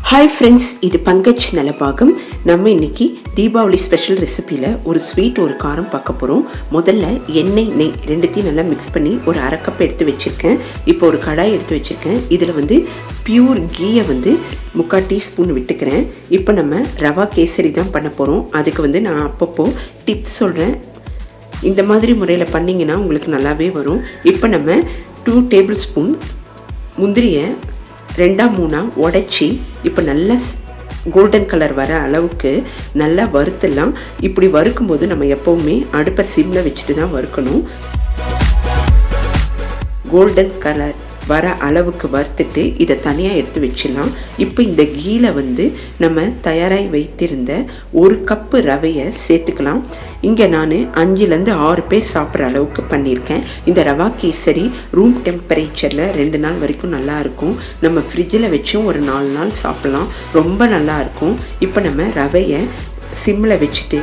Hi friends, இது பங்கஜ் நலபாகம். நம்ம இன்னைக்கு தீபாவளி ஸ்பெஷல் ரெசிபியில் ஒரு ஸ்வீட் ஒரு காரம் பார்க்க போகிறோம். முதல்ல எண்ணெய் நெய் ரெண்டுத்தையும் நல்லா மிக்ஸ் பண்ணி ஒரு அரை கப் எடுத்து வச்சுருக்கேன். இப்போ ஒரு கடாய் எடுத்து வச்சுருக்கேன். இதில் பியூர் கீயை 3/4 டீஸ்பூன் விட்டுக்கிறேன். இப்போ நம்ம ரவா கேசரி தான் பண்ண போகிறோம். அதுக்கு நான் அப்பப்போ டிப்ஸ் சொல்கிறேன். இந்த மாதிரி முறையில் பண்ணிங்கன்னா உங்களுக்கு நல்லாவே வரும். இப்போ நம்ம 2 டேபிள் ஸ்பூன் முந்திரியை 2-3 உடைச்சி இப்போ நல்லா கோல்டன் கலர் வர அளவுக்கு நல்லா வறுத்துடலாம். இப்படி வறுக்கும்போது நம்ம எப்போவுமே அடுப்பை சிம்மில் வச்சுட்டு தான் வறுக்கணும். கோல்டன் கலர் வர அளவுக்கு வறுத்துட்டு இதை தனியாக எடுத்து வச்சிடலாம். இப்போ இந்த கீயில் நம்ம தயாராகி வைத்திருந்த 1 கப்பு ரவையை சேர்த்துக்கலாம். இங்கே நான் 5-6 பேர் சாப்பிட்ற அளவுக்கு பண்ணியிருக்கேன். இந்த ரவா கேசரி ரூம் டெம்பரேச்சரில் 2 நாள் வரைக்கும் நல்லாயிருக்கும். நம்ம ஃப்ரிட்ஜில் வச்சும் ஒரு 4 நாள் சாப்பிட்லாம். ரொம்ப நல்லாயிருக்கும். இப்போ நம்ம ரவையை சிம்மில் வச்சுட்டு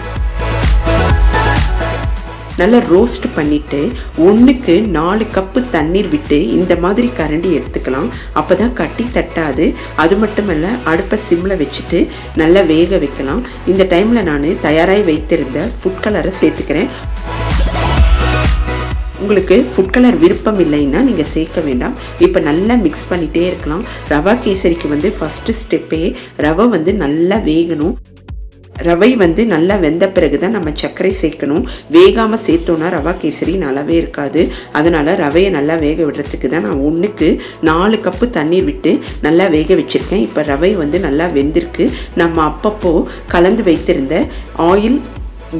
நல்லா ரோஸ்ட் பண்ணிவிட்டு 1க்கு 4 கப்பு தண்ணீர் விட்டு இந்த மாதிரி கரண்டி எடுத்துக்கலாம். அப்போ தான் கட்டி தட்டாது. அது மட்டும் இல்லை, அடுப்பை சிம்மில் வச்சுட்டு நல்லா வேக வைக்கலாம். இந்த டைமில் நான் தயாராகி வைத்திருந்த ஃபுட் கலரை சேர்த்துக்கிறேன். உங்களுக்கு ஃபுட் கலர் விருப்பம் இல்லைன்னா நீங்கள் சேர்க்க வேண்டாம். இப்போ நல்லா மிக்ஸ் பண்ணிகிட்டே இருக்கலாம். ரவா கேசரிக்கு ஃபஸ்ட்டு ஸ்டெப்பே ரவை நல்லா வேகணும். ரவை நல்லா வெந்த பிறகு தான் நம்ம சர்க்கரை சேர்க்கணும். வேகாமல் சேர்த்தோன்னா ரவா கேசரி நல்லாவே இருக்காது. அதனால் ரவையை நல்லா வேக விடுறதுக்கு தான் நான் 1க்கு 4 கப்பு தண்ணீர் விட்டு நல்லா வேக வச்சுருக்கேன். இப்போ ரவை நல்லா வெந்திருக்கு. நம்ம அப்பப்போ கலந்து வைத்திருந்த ஆயில்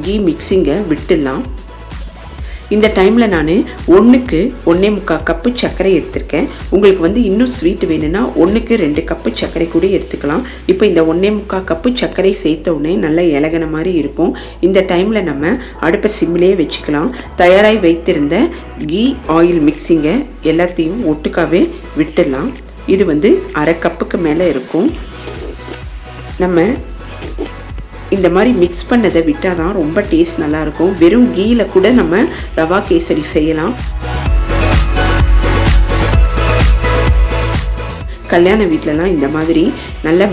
கீ மிக்சிங்கை விட்டுடலாம். இந்த டைமில் நான் 1க்கு 1.25 கப்பு சர்க்கரை எடுத்திருக்கேன். உங்களுக்கு இன்னும் ஸ்வீட் வேணும்னா 1க்கு 2 கப்பு சர்க்கரை கூட எடுத்துக்கலாம். இப்போ இந்த 1.25 கப்பு சர்க்கரை சேர்த்த உடனே நல்லா இலகின மாதிரி இருக்கும். இந்த டைமில் நம்ம அடுப்பை சிம்மிலேயே வச்சுக்கலாம். தயாராகி வைத்திருந்த கீ ஆயில் மிக்சிங்கை எல்லாத்தையும் ஒட்டுக்காவே விட்டுடலாம். இது அரை கப்புக்கு மேலே இருக்கும். நம்ம இந்த மாதிரி மிக்ஸ் பண்ணதை விட்டால் தான் ரொம்ப டேஸ்ட் நல்லாயிருக்கும். வெறும் கீயில் கூட நம்ம ரவா கேசரி செய்யலாம். கல்யாண வீட்டிலலாம் இந்த மாதிரி நல்ல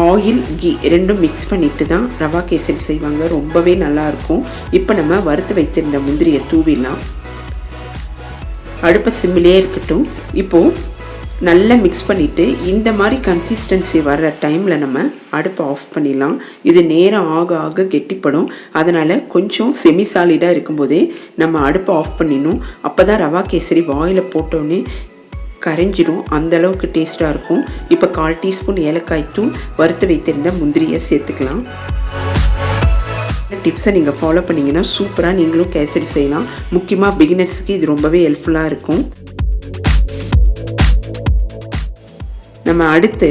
ஆயில் கீ ரெண்டும் மிக்ஸ் பண்ணிட்டு தான் ரவா கேசரி செய்வாங்க. ரொம்பவே நல்லாயிருக்கும். இப்போ நம்ம வறுத்து வைத்திருந்த முந்திரியை தூவிடலாம். அடுப்பை சிம்மிலே இருக்கட்டும். இப்போது நல்லா மிக்ஸ் பண்ணிவிட்டு இந்த மாதிரி கன்சிஸ்டன்சி வர்ற டைமில் நம்ம அடுப்பை ஆஃப் பண்ணிடலாம். இது நேரம் ஆக ஆக கெட்டிப்படும். அதனால் கொஞ்சம் செமி சாலிடாக இருக்கும்போதே நம்ம அடுப்பை ஆஃப் பண்ணிடணும். அப்போ தான் ரவா கேசரி வாயில் போட்டோடனே கரைஞ்சிடும். அந்தளவுக்கு டேஸ்ட்டாக இருக்கும். இப்போ 1/4 டீஸ்பூன் ஏலக்காய் தூள் வறுத்து வைத்திருந்த முந்திரியை சேர்த்துக்கலாம். டிப்ஸை நீங்கள் ஃபாலோ பண்ணிங்கன்னா சூப்பராக நீங்களும் கேசரி செய்யலாம். முக்கியமாக பிகினர்ஸுக்கு இது ரொம்பவே ஹெல்ப்ஃபுல்லாக இருக்கும். நம்ம அடுத்து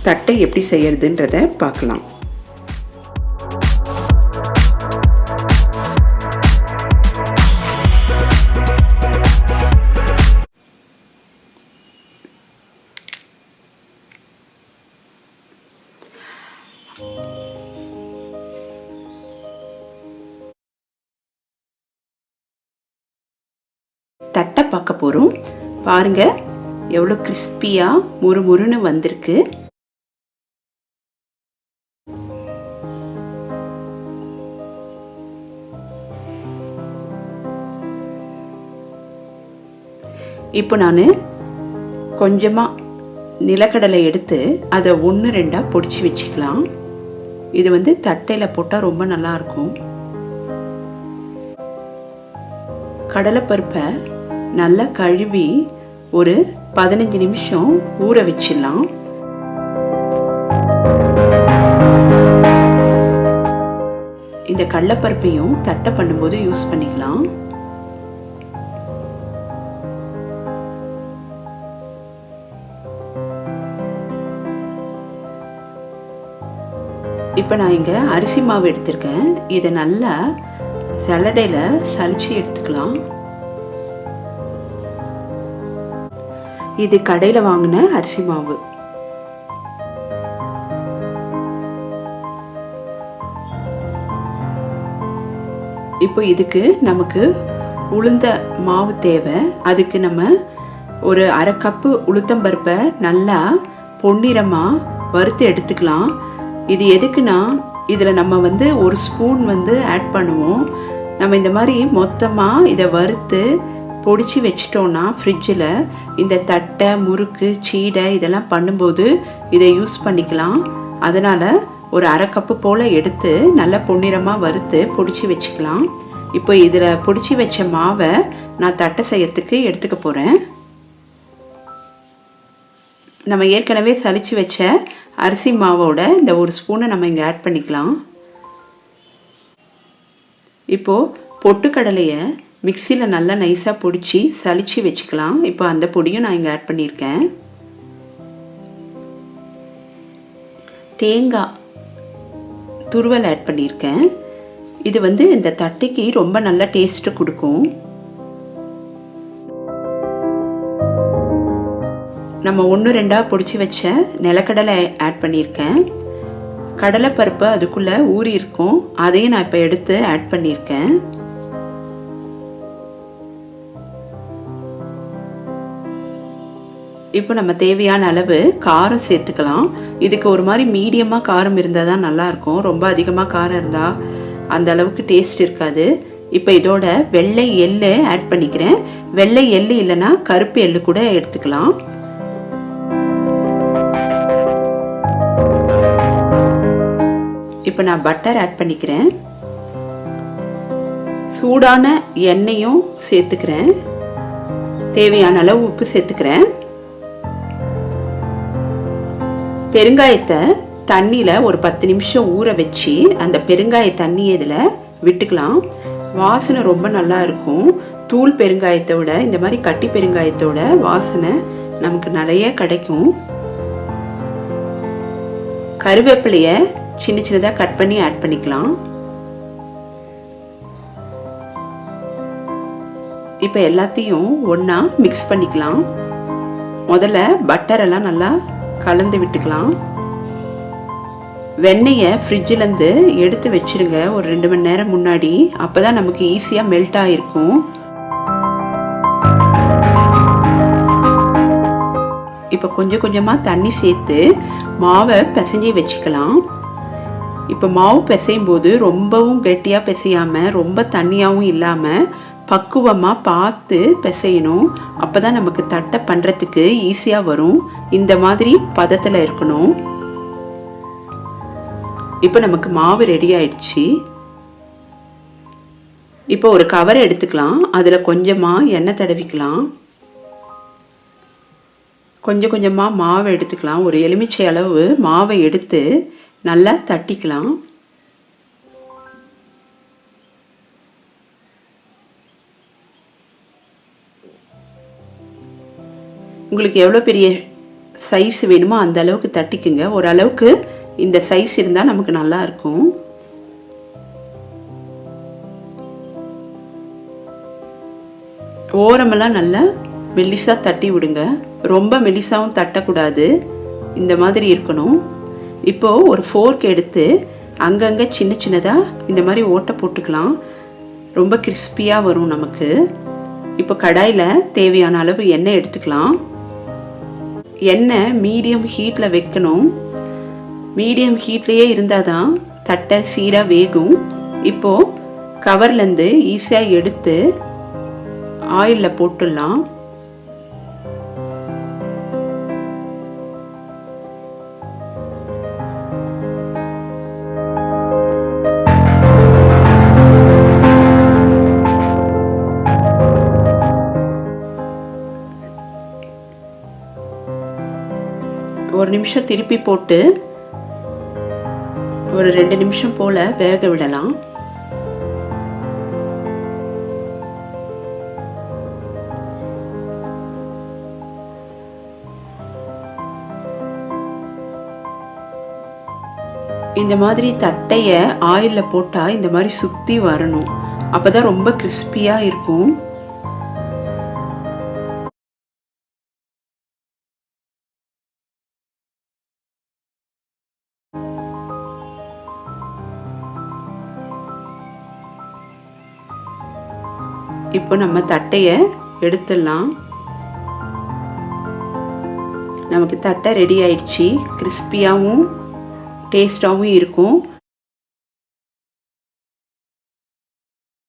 தட்டை எப்படி செய்யறதுன்றத பார்க்கலாம். தட்டை பார்க்க போகிறோம். பாருங்க எவ்வளோ கிறிஸ்பியாக முறுமுறுன்னு வந்திருக்கு. இப்போ நான் கொஞ்சமாக நிலக்கடலை எடுத்து அதை 1-2 பொடிச்சு வச்சுக்கலாம். இது தட்டையில் போட்டால் ரொம்ப நல்லாயிருக்கும். கடலைப்பருப்பை நல்லா கழுவி ஒரு 15 நிமிஷம் ஊற வச்சிடலாம். இந்த கடலைப்பருப்பையும் தட்டை பண்ணும்போது யூஸ் பண்ணிக்கலாம். இப்போ நான் இங்கே அரிசி மாவு எடுத்திருக்கேன். இதை நல்லா சலடையில் சலிச்சு எடுத்துக்கலாம். இது கடையில் வாங்கின அரிசி மாவு. இப்போ இதுக்கு நமக்கு உளுந்த மாவு தேவை. அதுக்கு நம்ம ஒரு அரை கப்பு உளுத்தம்பருப்பை நல்லா பொன்னிறமாக வறுத்து எடுத்துக்கலாம். இது எதுக்குன்னா, இதில் நம்ம வந்து ஒரு ஸ்பூன் வந்து ஆட் பண்ணுவோம். நம்ம இந்த மாதிரி மொத்தமாக இதை வறுத்து பொடிச்சு வச்சிட்டோன்னா ஃப்ரிட்ஜில் இந்த தட்டை, முறுக்கு, சீடை இதெல்லாம் பண்ணும்போது இதை யூஸ் பண்ணிக்கலாம். அதனால் ஒரு அரை கப்பு போல் எடுத்து நல்லா பொன்னிறமாக வறுத்து பொடிச்சு வச்சுக்கலாம். இப்போ இதில் பொடிச்சு வச்ச மாவை நான் தட்டை செய்யறதுக்கு எடுத்துக்க போகிறேன். நம்ம ஏற்கனவே சலிச்சு வச்ச அரிசி மாவோட இந்த ஒரு ஸ்பூனை நம்ம இங்கே ஆட் பண்ணிக்கலாம். இப்போது பொட்டுக்கடலையை மிக்சியில் நல்லா நைஸாக பொடிச்சு சலிச்சு வச்சுக்கலாம். இப்போ அந்த பொடியும் நான் இங்கே ஆட் பண்ணியிருக்கேன். தேங்காய் துருவல் ஆட் பண்ணியிருக்கேன். இது வந்து இந்த தட்டைக்கு ரொம்ப நல்ல டேஸ்ட்டு கொடுக்கும். நம்ம 1-2 பொடிச்சு வச்ச நிலக்கடலை ஆட் பண்ணியிருக்கேன். கடலைப்பருப்பு அதுக்குள்ளே ஊறி இருக்கும், அதையும் நான் இப்போ எடுத்து ஆட் பண்ணியிருக்கேன். இப்போ நம்ம தேவையான அளவு காரம் சேர்த்துக்கலாம். இதுக்கு ஒரு மாதிரி மீடியமாக காரம் இருந்தால் தான் நல்லாயிருக்கும். ரொம்ப அதிகமாக காரம் இருந்தால் அந்த அளவுக்கு டேஸ்ட் இருக்காது. இப்போ இதோட வெள்ளை எள்ளு ஆட் பண்ணிக்கிறேன். வெள்ளை எள்ளு இல்லைன்னா கருப்பு எள்ளு கூட எடுத்துக்கலாம். இப்போ நான் பட்டர் ஆட் பண்ணிக்கிறேன். சூடான எண்ணெயும் சேர்த்துக்கிறேன். தேவையான அளவு உப்பு சேர்த்துக்கிறேன். பெருங்காயத்தை தண்ணியில் ஒரு 10 நிமிஷம் ஊற வச்சு அந்த பெருங்காய தண்ணியை இதில் விட்டுக்கலாம். வாசனை ரொம்ப நல்லா இருக்கும். தூள் பெருங்காயத்தை விட இந்த மாதிரி கட்டி பெருங்காயத்தோட வாசனை நமக்கு நிறைய கிடைக்கும். கருவேப்பிலையை சின்ன சின்னதாக கட் பண்ணி ஆட் பண்ணிக்கலாம். இப்போ எல்லாத்தையும் ஒன்றா மிக்ஸ் பண்ணிக்கலாம். முதல்ல பட்டரெல்லாம் நல்லா கலந்து விட்டுக்கலாம். வெண்ணெயை ஃப்ரிட்ஜிலேருந்து எடுத்து வச்சிருங்க ஒரு 2 மணி நேரம் முன்னாடி. அப்போ தான் நமக்கு ஈஸியாக மெல்ட் ஆகிருக்கும். இப்போ கொஞ்சம் கொஞ்சமாக தண்ணி சேர்த்து மாவை பிசைஞ்சி வச்சுக்கலாம். இப்போ மாவு பிசையும் போது ரொம்பவும் கெட்டியாக பிசையாமல் ரொம்ப தண்ணியாகவும் இல்லாமல் பக்குவமாக பார்த்து பிசையணும். அப்போ தான் நமக்கு தட்டை பண்ணுறதுக்கு ஈஸியாக வரும். இந்த மாதிரி பதத்தில் இருக்கணும். இப்போ நமக்கு மாவு ரெடி ஆயிடுச்சு. இப்போ ஒரு கவர் எடுத்துக்கலாம். அதில் கொஞ்சமாக எண்ணெய் தடவிக்கலாம். கொஞ்சம் கொஞ்சமாக மாவை எடுத்துக்கலாம். ஒரு எலுமிச்சை அளவு மாவை எடுத்து நல்லா தட்டிக்கலாம். உங்களுக்கு எவ்வளோ பெரிய சைஸ் வேணுமோ அந்த அளவுக்கு தட்டிக்குங்க. ஓரளவுக்கு இந்த சைஸ் இருந்தால் நமக்கு நல்லா இருக்கும். ஓரமெல்லாம் நல்லா மெல்லிசாக தட்டி விடுங்க. ரொம்ப மெல்லிசாவும் தட்டக்கூடாது. இந்த மாதிரி இருக்கணும். இப்போது ஒரு ஃபோர்க் எடுத்து அங்கங்கே சின்ன சின்னதாக இந்த மாதிரி ஓட்டை போட்டுக்கலாம். ரொம்ப கிறிஸ்பியாக வரும் நமக்கு. இப்போ கடாயில் தேவையான அளவு எண்ணெய் எடுத்துக்கலாம். எண்ணெய் மீடியம் ஹீட்டில் வைக்கணும். மீடியம் ஹீட்லேயே இருந்தால் தான் தட்டை சீராக வேகும். இப்போது கவர்லேருந்து ஈஸியாக எடுத்து ஆயிலில் போட்டுடலாம். ஒரு நிமிஷம் திருப்பி போட்டு ஒரு 2 நிமிஷம் போல் வேக விடலாம். இந்த மாதிரி தட்டையை ஆயிலில் போட்டால் இந்த மாதிரி சுற்றி வரணும். அப்போ தான் ரொம்ப கிறிஸ்பியாக இருக்கும். இப்போ நம்ம தட்டையை எடுத்துடலாம். நமக்கு தட்டை ரெடி ஆயிடுச்சு. கிறிஸ்பியாகவும் டேஸ்ட்டாகவும் இருக்கும்.